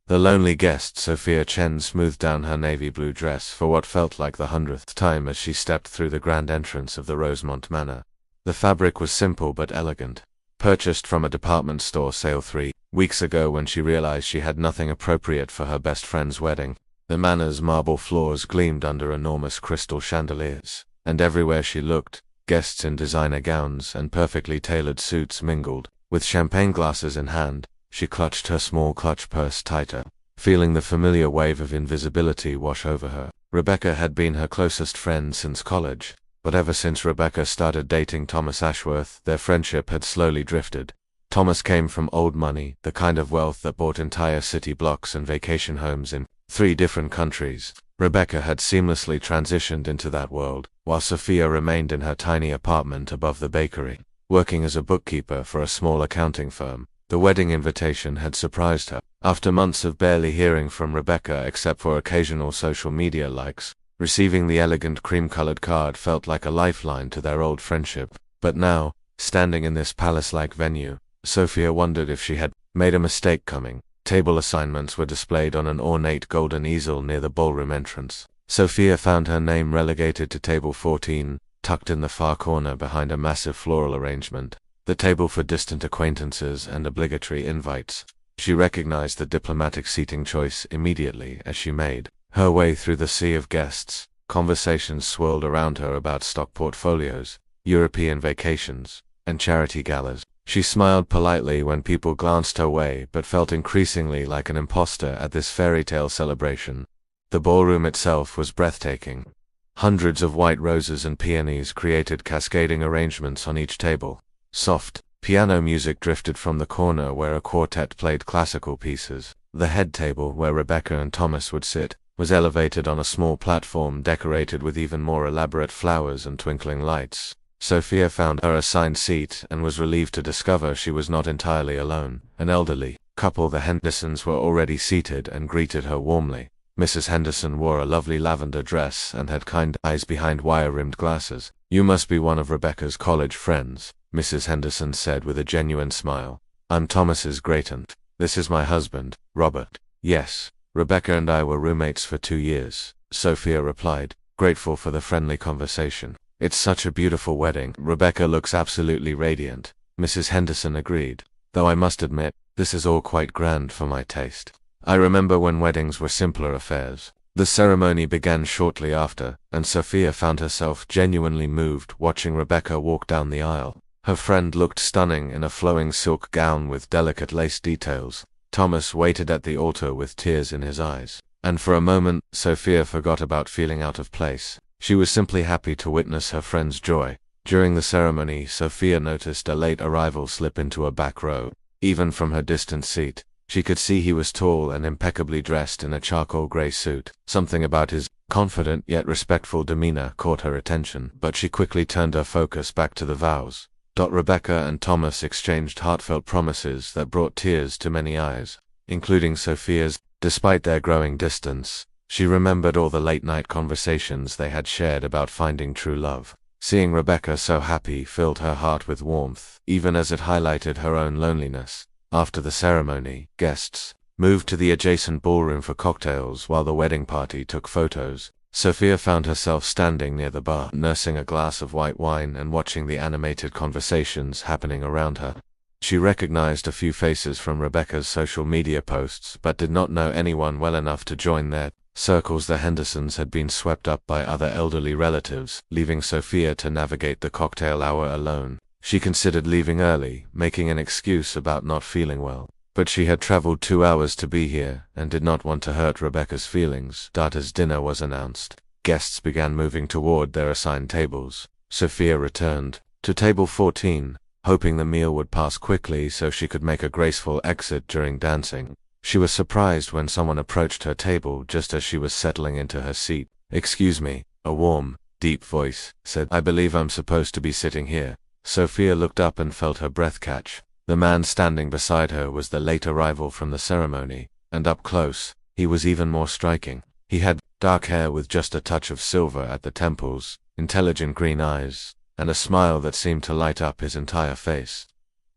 The lonely guest Sophia Chen smoothed down her navy blue dress for what felt like the 100th time as she stepped through the grand entrance of the Rosemont Manor. The fabric was simple but elegant, purchased from a department store sale 3 weeks ago when she realized she had nothing appropriate for her best friend's wedding. The manor's marble floors gleamed under enormous crystal chandeliers, and everywhere she looked, guests in designer gowns and perfectly tailored suits mingled. With champagne glasses in hand, she clutched her small clutch purse tighter, feeling the familiar wave of invisibility wash over her. Rebecca had been her closest friend since college, but ever since Rebecca started dating Thomas Ashworth, their friendship had slowly drifted. Thomas came from old money, the kind of wealth that bought entire city blocks and vacation homes in 3 different countries. Rebecca had seamlessly transitioned into that world, while Sophia remained in her tiny apartment above the bakery, working as a bookkeeper for a small accounting firm. The wedding invitation had surprised her. After months of barely hearing from Rebecca except for occasional social media likes, receiving the elegant cream-colored card felt like a lifeline to their old friendship. But now, standing in this palace-like venue, Sophia wondered if she had made a mistake coming. Table assignments were displayed on an ornate golden easel near the ballroom entrance. Sophia found her name relegated to table 14, tucked in the far corner behind a massive floral arrangement, the table for distant acquaintances and obligatory invites. She recognized the diplomatic seating choice immediately as she made her way through the sea of guests. Conversations swirled around her about stock portfolios, European vacations, and charity galas. She smiled politely when people glanced her way but felt increasingly like an imposter at this fairy tale celebration. The ballroom itself was breathtaking. Hundreds of white roses and peonies created cascading arrangements on each table. Soft piano music drifted from the corner where a quartet played classical pieces. The head table, where Rebecca and Thomas would sit, was elevated on a small platform decorated with even more elaborate flowers and twinkling lights. Sophia found her assigned seat and was relieved to discover she was not entirely alone. An elderly couple, the Hendersons, were already seated and greeted her warmly. Mrs. Henderson wore a lovely lavender dress and had kind eyes behind wire-rimmed glasses. "You must be one of Rebecca's college friends," Mrs. Henderson said with a genuine smile. "I'm Thomas's great aunt. This is my husband, Robert." "Yes, Rebecca and I were roommates for 2 years," Sophia replied, grateful for the friendly conversation. "It's such a beautiful wedding. Rebecca looks absolutely radiant," Mrs. Henderson agreed, "though I must admit, this is all quite grand for my taste. I remember when weddings were simpler affairs." The ceremony began shortly after, and Sophia found herself genuinely moved watching Rebecca walk down the aisle. Her friend looked stunning in a flowing silk gown with delicate lace details. Thomas waited at the altar with tears in his eyes, and for a moment, Sophia forgot about feeling out of place. She was simply happy to witness her friend's joy. During the ceremony, Sophia noticed a late arrival slip into a back row. Even from her distant seat, she could see he was tall and impeccably dressed in a charcoal gray suit. Something about his confident yet respectful demeanor caught her attention, but she quickly turned her focus back to the vows. Rebecca and Thomas exchanged heartfelt promises that brought tears to many eyes, including Sophia's. Despite their growing distance, she remembered all the late-night conversations they had shared about finding true love. Seeing Rebecca so happy filled her heart with warmth, even as it highlighted her own loneliness. After the ceremony, guests moved to the adjacent ballroom for cocktails while the wedding party took photos. Sophia found herself standing near the bar, nursing a glass of white wine and watching the animated conversations happening around her. She recognized a few faces from Rebecca's social media posts but did not know anyone well enough to join their circles. The Hendersons had been swept up by other elderly relatives, leaving Sophia to navigate the cocktail hour alone. She considered leaving early, making an excuse about not feeling well. But she had traveled 2 hours to be here, and did not want to hurt Rebecca's feelings. As dinner was announced, guests began moving toward their assigned tables. Sophia returned to table 14, hoping the meal would pass quickly so she could make a graceful exit during dancing. She was surprised when someone approached her table just as she was settling into her seat. "Excuse me," a warm, deep voice said. "I believe I'm supposed to be sitting here." Sophia looked up and felt her breath catch. The man standing beside her was the late arrival from the ceremony, and up close, he was even more striking. He had dark hair with just a touch of silver at the temples, intelligent green eyes, and a smile that seemed to light up his entire face.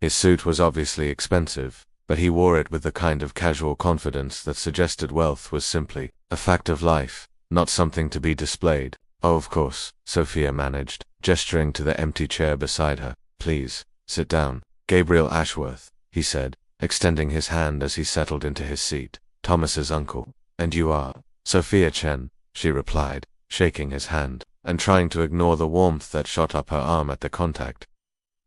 His suit was obviously expensive, but he wore it with the kind of casual confidence that suggested wealth was simply a fact of life, not something to be displayed. "Oh, of course," Sophia managed, gesturing to the empty chair beside her. "Please, sit down." "Gabriel Ashworth," he said, extending his hand as he settled into his seat. "Thomas's uncle." "And you are?" "Sophia Chen," she replied, shaking his hand, and trying to ignore the warmth that shot up her arm at the contact.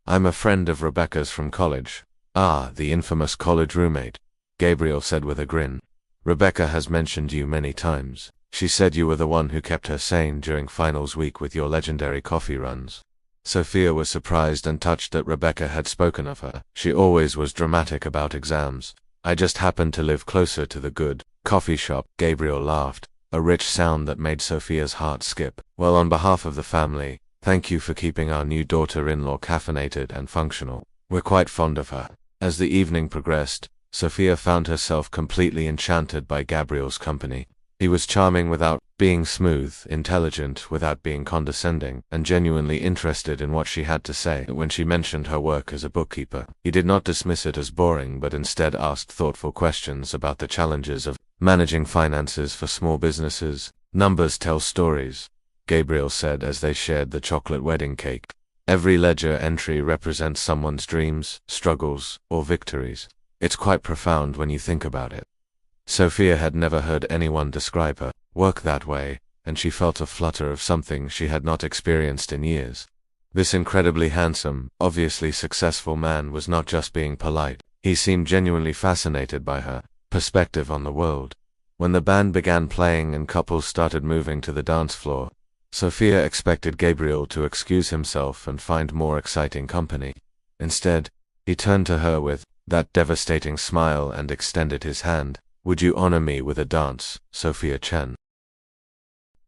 "I'm a friend of Rebecca's from college." "Ah, the infamous college roommate," Gabriel said with a grin. "Rebecca has mentioned you many times. She said you were the one who kept her sane during finals week with your legendary coffee runs." Sophia was surprised and touched that Rebecca had spoken of her. She always was dramatic about exams. "I just happened to live closer to the good coffee shop," Gabriel laughed, a rich sound that made Sophia's heart skip. "Well, on behalf of the family, thank you for keeping our new daughter-in-law caffeinated and functional. We're quite fond of her." As the evening progressed, Sophia found herself completely enchanted by Gabriel's company. He was charming without being smooth, intelligent without being condescending, and genuinely interested in what she had to say. When she mentioned her work as a bookkeeper, he did not dismiss it as boring but instead asked thoughtful questions about the challenges of managing finances for small businesses. "Numbers tell stories," Gabriel said as they shared the chocolate wedding cake. "Every ledger entry represents someone's dreams, struggles, or victories. It's quite profound when you think about it." Sophia had never heard anyone describe her work that way, and she felt a flutter of something she had not experienced in years. This incredibly handsome, obviously successful man was not just being polite. He seemed genuinely fascinated by her perspective on the world. When the band began playing and couples started moving to the dance floor, Sophia expected Gabriel to excuse himself and find more exciting company. Instead, he turned to her with that devastating smile and extended his hand. "Would you honor me with a dance, Sophia Chen?"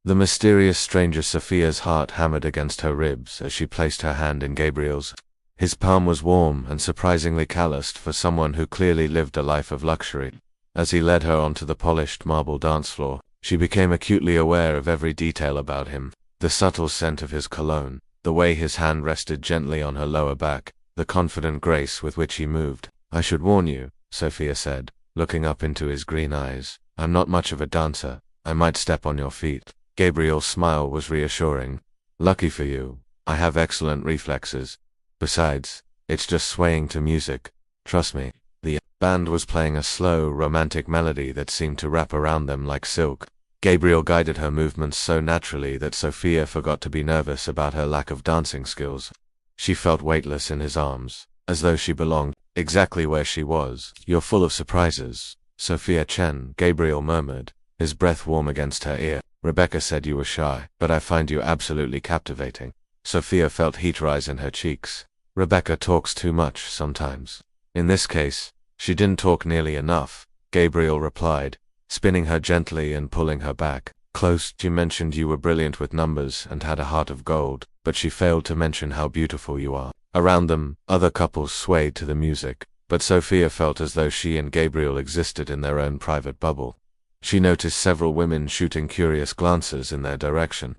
The mysterious stranger Sophia's heart hammered against her ribs as she placed her hand in Gabriel's. His palm was warm and surprisingly calloused for someone who clearly lived a life of luxury. As he led her onto the polished marble dance floor, she became acutely aware of every detail about him. The subtle scent of his cologne, the way his hand rested gently on her lower back, the confident grace with which he moved. "I should warn you," Sophia said, looking up into his green eyes. "I'm not much of a dancer. I might step on your feet." Gabriel's smile was reassuring. "Lucky for you, I have excellent reflexes. Besides, it's just swaying to music. Trust me." The band was playing a slow, romantic melody that seemed to wrap around them like silk. Gabriel guided her movements so naturally that Sophia forgot to be nervous about her lack of dancing skills. She felt weightless in his arms, as though she belonged exactly where she was. "You're full of surprises, Sophia Chen," Gabriel murmured, his breath warm against her ear. "Rebecca said you were shy, but I find you absolutely captivating." Sophia felt heat rise in her cheeks. Rebecca talks too much sometimes. In this case, she didn't talk nearly enough, Gabriel replied, spinning her gently and pulling her back close. "She mentioned you were brilliant with numbers and had a heart of gold, but she failed to mention how beautiful you are." Around them, other couples swayed to the music, but Sophia felt as though she and Gabriel existed in their own private bubble. She noticed several women shooting curious glances in their direction,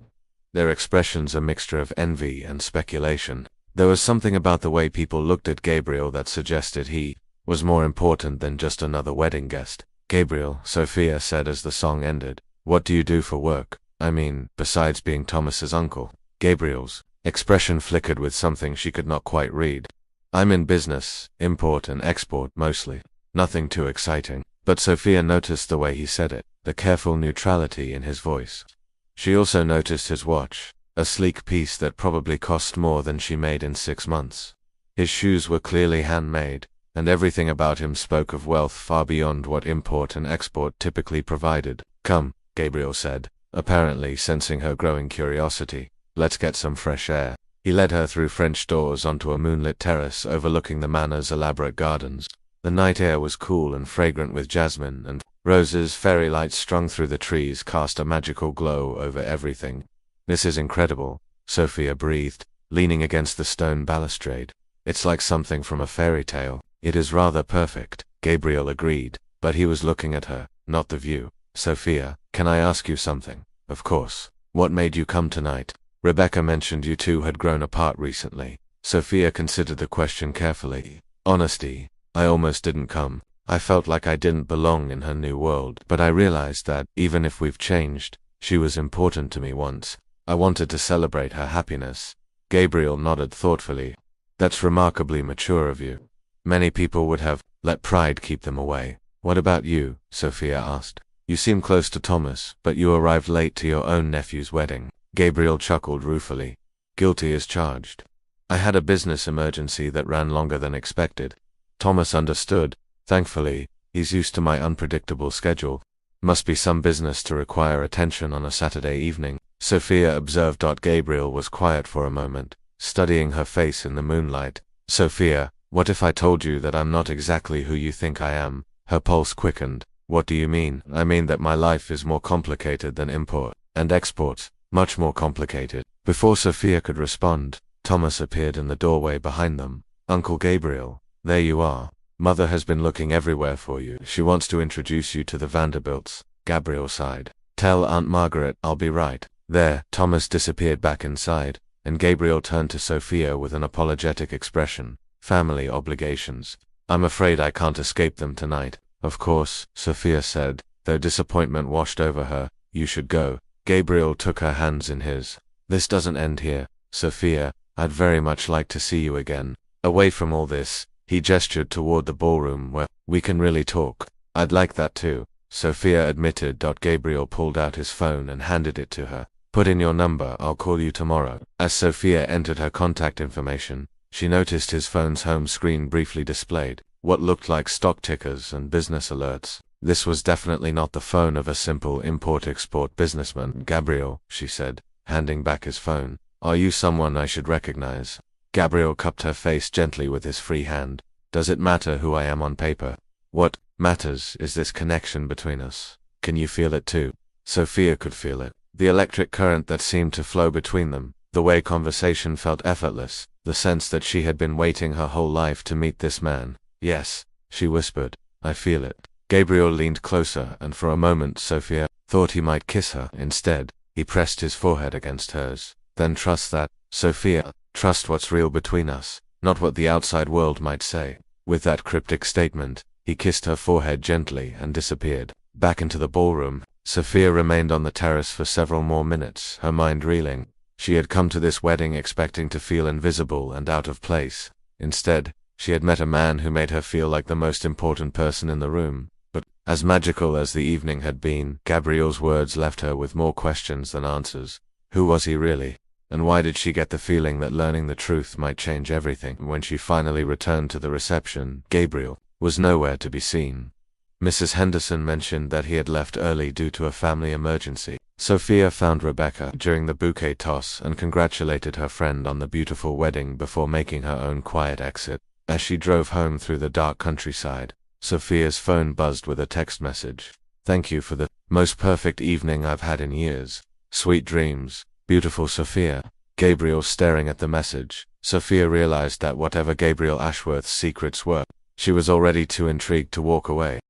their expressions a mixture of envy and speculation. There was something about the way people looked at Gabriel that suggested he was more important than just another wedding guest. "Gabriel," Sophia said as the song ended, "what do you do for work? I mean, besides being Thomas's uncle?" Gabriel's expression flickered with something she could not quite read. "I'm in business, import and export mostly. Nothing too exciting." But Sophia noticed the way he said it, the careful neutrality in his voice. She also noticed his watch, a sleek piece that probably cost more than she made in 6 months. His shoes were clearly handmade, and everything about him spoke of wealth far beyond what import and export typically provided. "Come," Gabriel said, apparently sensing her growing curiosity. "Let's get some fresh air." He led her through French doors onto a moonlit terrace overlooking the manor's elaborate gardens. The night air was cool and fragrant with jasmine and roses. Fairy lights strung through the trees cast a magical glow over everything. "This is incredible," Sophia breathed, leaning against the stone balustrade. "It's like something from a fairy tale." "It is rather perfect," Gabriel agreed, but he was looking at her, not the view. "Sophia, can I ask you something?" "Of course. What made you come tonight?" "Rebecca mentioned you two had grown apart recently." Sophia considered the question carefully. "Honesty, I almost didn't come. I felt like I didn't belong in her new world, but I realized that, even if we've changed, she was important to me once. I wanted to celebrate her happiness. Gabriel nodded thoughtfully. That's remarkably mature of you. Many people would have let pride keep them away. What about you? Sophia asked. You seem close to Thomas, but you arrived late to your own nephew's wedding. Gabriel chuckled ruefully. Guilty as charged. I had a business emergency that ran longer than expected. Thomas understood. Thankfully, he's used to my unpredictable schedule. Must be some business to require attention on a Saturday evening. Sophia observed. Gabriel was quiet for a moment, studying her face in the moonlight. Sophia, what if I told you that I'm not exactly who you think I am? Her pulse quickened. What do you mean? I mean that my life is more complicated than import and export. Much more complicated. Before Sophia could respond, Thomas appeared in the doorway behind them. Uncle Gabriel, there you are. Mother has been looking everywhere for you. She wants to introduce you to the Vanderbilts. Gabriel sighed. Tell Aunt Margaret I'll be right there. Thomas disappeared back inside, and Gabriel turned to Sophia with an apologetic expression. Family obligations. I'm afraid I can't escape them tonight. Of course, Sophia said, though disappointment washed over her. You should go. Gabriel took her hands in his. This doesn't end here, Sophia. I'd very much like to see you again. Away from all this, he gestured toward the ballroom where we can really talk. I'd like that too, Sophia admitted. Gabriel pulled out his phone and handed it to her. Put in your number, I'll call you tomorrow. As Sophia entered her contact information, she noticed his phone's home screen briefly displayed what looked like stock tickers and business alerts. This was definitely not the phone of a simple import-export businessman. Gabriel, she said, handing back his phone. Are you someone I should recognize? Gabriel cupped her face gently with his free hand. Does it matter who I am on paper? What matters is this connection between us. Can you feel it too? Sophia could feel it. The electric current that seemed to flow between them, the way conversation felt effortless, the sense that she had been waiting her whole life to meet this man. Yes, she whispered. I feel it. Gabriel leaned closer, and for a moment Sophia thought he might kiss her. Instead, he pressed his forehead against hers. Then trust that, Sophia. Trust what's real between us, not what the outside world might say. With that cryptic statement, he kissed her forehead gently and disappeared. Back into the ballroom, Sophia remained on the terrace for several more minutes, her mind reeling. She had come to this wedding expecting to feel invisible and out of place. Instead, she had met a man who made her feel like the most important person in the room. But, as magical as the evening had been, Gabriel's words left her with more questions than answers. Who was he really? And why did she get the feeling that learning the truth might change everything? When she finally returned to the reception, Gabriel was nowhere to be seen. Mrs. Henderson mentioned that he had left early due to a family emergency. Sophia found Rebecca during the bouquet toss and congratulated her friend on the beautiful wedding before making her own quiet exit. As she drove home through the dark countryside, Sophia's phone buzzed with a text message. Thank you for the most perfect evening I've had in years. Sweet dreams, beautiful Sophia. Gabriel staring at the message. Sophia realized that whatever Gabriel Ashworth's secrets were, she was already too intrigued to walk away.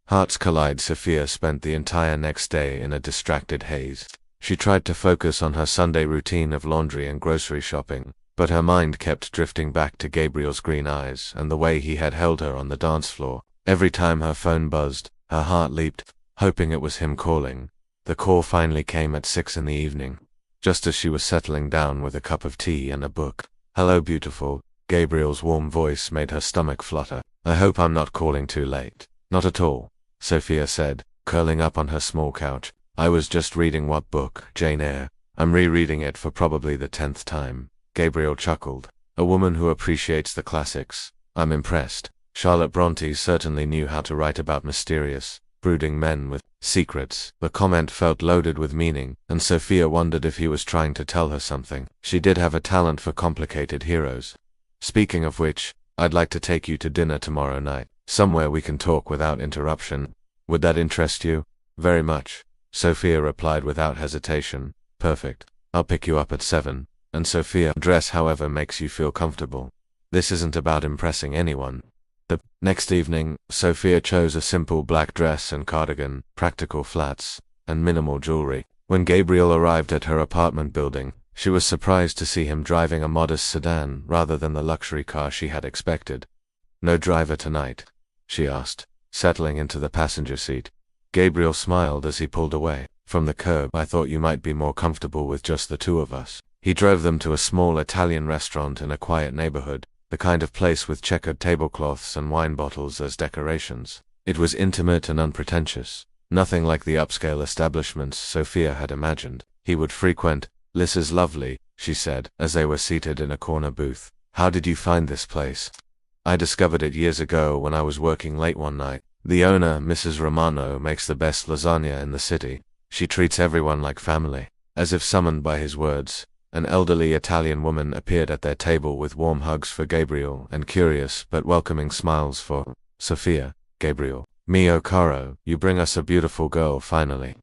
Hearts collide. Sophia spent the entire next day in a distracted haze. She tried to focus on her Sunday routine of laundry and grocery shopping, but her mind kept drifting back to Gabriel's green eyes and the way he had held her on the dance floor. Every time her phone buzzed, her heart leaped, hoping it was him calling. The call finally came at 6 in the evening, just as she was settling down with a cup of tea and a book. Hello, beautiful. Gabriel's warm voice made her stomach flutter. I hope I'm not calling too late. Not at all, Sophia said, curling up on her small couch. I was just reading what book? Jane Eyre. I'm rereading it for probably the 10th time. Gabriel chuckled. A woman who appreciates the classics. I'm impressed. Charlotte Bronte certainly knew how to write about mysterious, brooding men with secrets. The comment felt loaded with meaning, and Sophia wondered if he was trying to tell her something. She did have a talent for complicated heroes. Speaking of which, I'd like to take you to dinner tomorrow night, somewhere we can talk without interruption. Would that interest you? Very much, Sophia replied without hesitation. Perfect. I'll pick you up at 7. And Sophia, dress however makes you feel comfortable. This isn't about impressing anyone. The next evening, Sophia chose a simple black dress and cardigan, practical flats, and minimal jewelry. When Gabriel arrived at her apartment building, she was surprised to see him driving a modest sedan rather than the luxury car she had expected. No driver tonight, she asked, settling into the passenger seat. Gabriel smiled as he pulled away from the curb. I thought you might be more comfortable with just the two of us. He drove them to a small Italian restaurant in a quiet neighborhood, the kind of place with checkered tablecloths and wine bottles as decorations. It was intimate and unpretentious, nothing like the upscale establishments Sophia had imagined he would frequent. "This is lovely," she said, as they were seated in a corner booth. "How did you find this place?" "I discovered it years ago when I was working late one night. The owner, Mrs. Romano, makes the best lasagna in the city. She treats everyone like family." As if summoned by his words, an elderly Italian woman appeared at their table with warm hugs for Gabriel and curious but welcoming smiles for Sophia. "Gabriel, mio caro, you bring us a beautiful girl finally,"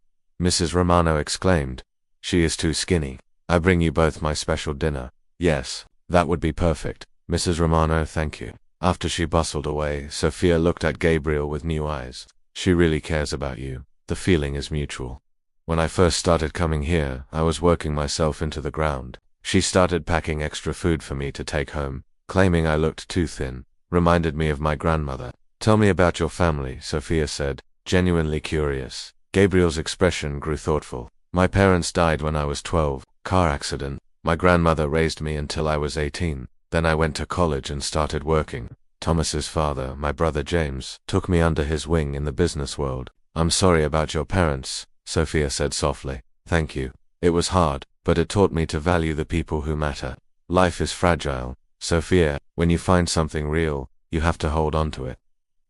Mrs. Romano exclaimed. "She is too skinny. I bring you both my special dinner." "Yes, that would be perfect, Mrs. Romano, thank you." After she bustled away, Sophia looked at Gabriel with new eyes. "She really cares about you. The feeling is mutual. When I first started coming here, I was working myself into the ground. She started packing extra food for me to take home, claiming I looked too thin. Reminded me of my grandmother." "Tell me about your family," Sophia said, genuinely curious. Gabriel's expression grew thoughtful. "My parents died when I was 12, car accident. My grandmother raised me until I was 18. Then I went to college and started working. Thomas's father, my brother James, took me under his wing in the business world." "I'm sorry about your parents," Sophia said softly. "Thank you. It was hard, but it taught me to value the people who matter. Life is fragile, Sophia. When you find something real, you have to hold on to it."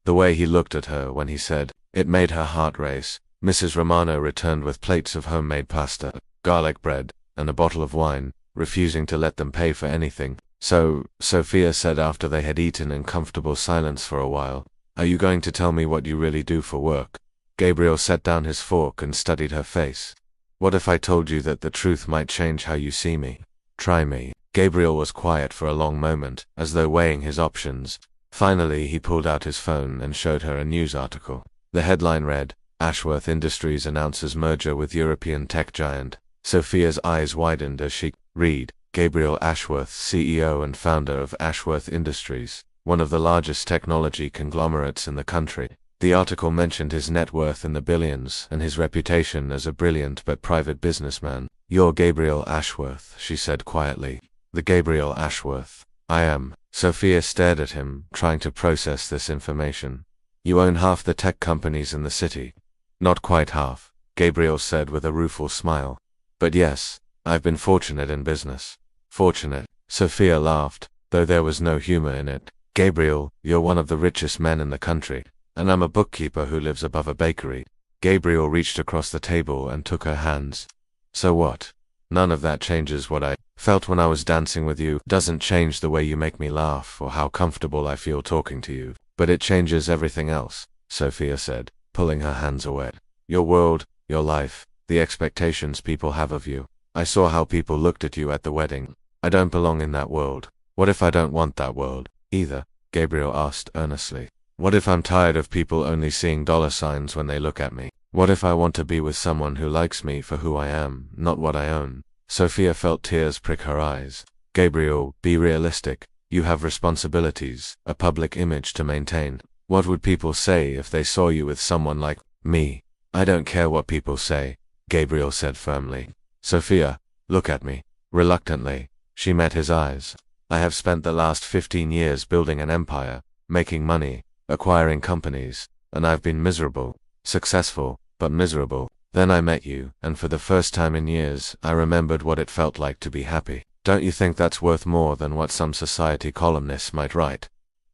The way he looked at her when he said it made her heart race. Mrs. Romano returned with plates of homemade pasta, garlic bread, and a bottle of wine, refusing to let them pay for anything. "So," Sophia said after they had eaten in comfortable silence for a while, "are you going to tell me what you really do for work?" Gabriel set down his fork and studied her face. "What if I told you that the truth might change how you see me? Try me." Gabriel was quiet for a long moment, as though weighing his options. Finally, he pulled out his phone and showed her a news article. The headline read, "Ashworth Industries announces merger with European tech giant." Sophia's eyes widened as she read, "Gabriel Ashworth, CEO and founder of Ashworth Industries, one of the largest technology conglomerates in the country." The article mentioned his net worth in the billions and his reputation as a brilliant but private businessman. "You're Gabriel Ashworth," she said quietly. "The Gabriel Ashworth." "I am." Sophia stared at him, trying to process this information. "You own half the tech companies in the city." "Not quite half," Gabriel said with a rueful smile. "But yes, I've been fortunate in business." "Fortunate?" Sophia laughed, though there was no humor in it. "Gabriel, you're one of the richest men in the country. And I'm a bookkeeper who lives above a bakery." Gabriel reached across the table and took her hands. "So what? None of that changes what I felt when I was dancing with you. Doesn't change the way you make me laugh or how comfortable I feel talking to you. But it changes everything else," Sophia said, pulling her hands away. "Your world, your life, the expectations people have of you. I saw how people looked at you at the wedding. I don't belong in that world." "What if I don't want that world, either?" Gabriel asked earnestly. "What if I'm tired of people only seeing dollar signs when they look at me? What if I want to be with someone who likes me for who I am, not what I own?" Sophia felt tears prick her eyes. "Gabriel, be realistic. You have responsibilities, a public image to maintain. What would people say if they saw you with someone like me?" "I don't care what people say," Gabriel said firmly. "Sophia, look at me." Reluctantly, she met his eyes. "I have spent the last 15 years building an empire, making money, acquiring companies, and I've been miserable. Successful, but miserable. Then I met you, and for the first time in years, I remembered what it felt like to be happy. Don't you think that's worth more than what some society columnists might write?"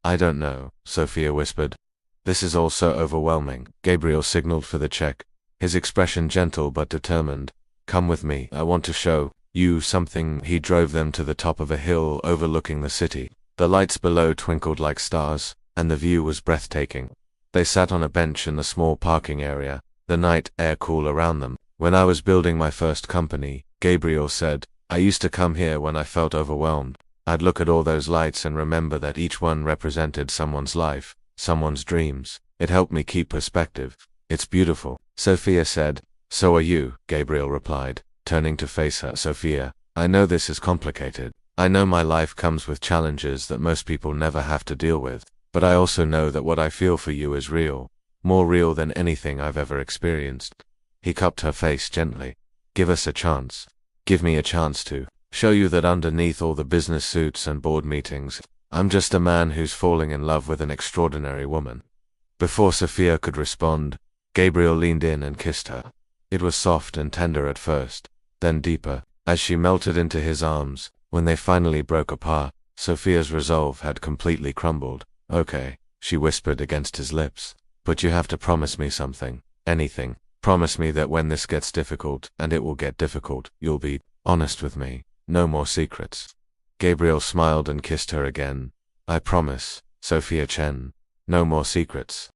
"I don't know," Sophia whispered. "This is all so overwhelming." Gabriel signaled for the check, his expression gentle but determined. "Come with me, I want to show you something." He drove them to the top of a hill overlooking the city. The lights below twinkled like stars, and the view was breathtaking. They sat on a bench in the small parking area, the night air cool around them. "When I was building my first company," Gabriel said, "I used to come here when I felt overwhelmed. I'd look at all those lights and remember that each one represented someone's life, someone's dreams. It helped me keep perspective." "It's beautiful," Sophia said. "So are you," Gabriel replied, turning to face her. "Sophia, I know this is complicated. I know my life comes with challenges that most people never have to deal with. But I also know that what I feel for you is real, more real than anything I've ever experienced. He cupped her face gently. Give us a chance. Give me a chance to show you that underneath all the business suits and board meetings, I'm just a man who's falling in love with an extraordinary woman. Before Sophia could respond, Gabriel leaned in and kissed her. It was soft and tender at first, then deeper, as she melted into his arms. When they finally broke apart, Sophia's resolve had completely crumbled. Okay, she whispered against his lips. But you have to promise me something. Anything. Promise me that when this gets difficult, and it will get difficult, you'll be honest with me. No more secrets. Gabriel smiled and kissed her again. I promise, Sophia Chen. No more secrets.